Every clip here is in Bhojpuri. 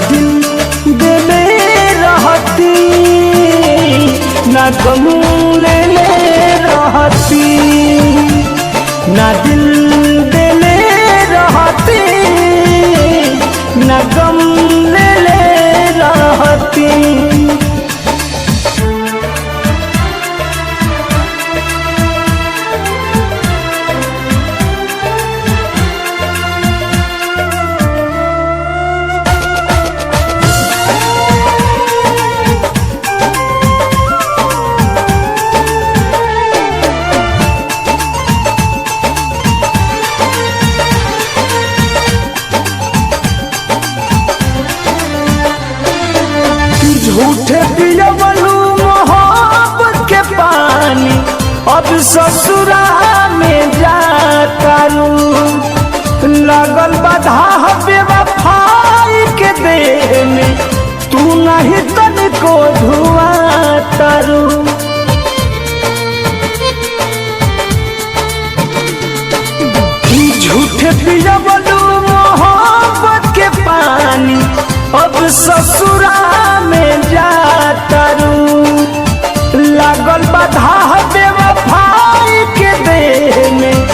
दिल देले रहती ना गम ले रहती, ना दिल देले रहती ना गम ले रहती। झूठे पियवलू मोहब्बत के पानी, अब ससुरा में जातारू। लगल बाधा बेवफाई के देह में, तू नहीं तनिको धुआं तारू। झूठे पियवलू मोहब्बत के पानी, अब ससुरा में जातारू। लागल बाधा बेवफाई के देह में,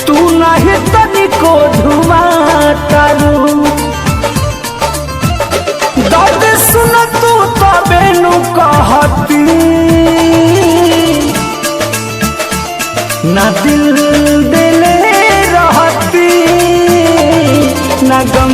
तू नहीं तनिको धुआं तारू। दर्द सुन तू तबे नु कहती, ना दिल देले रहती ना गम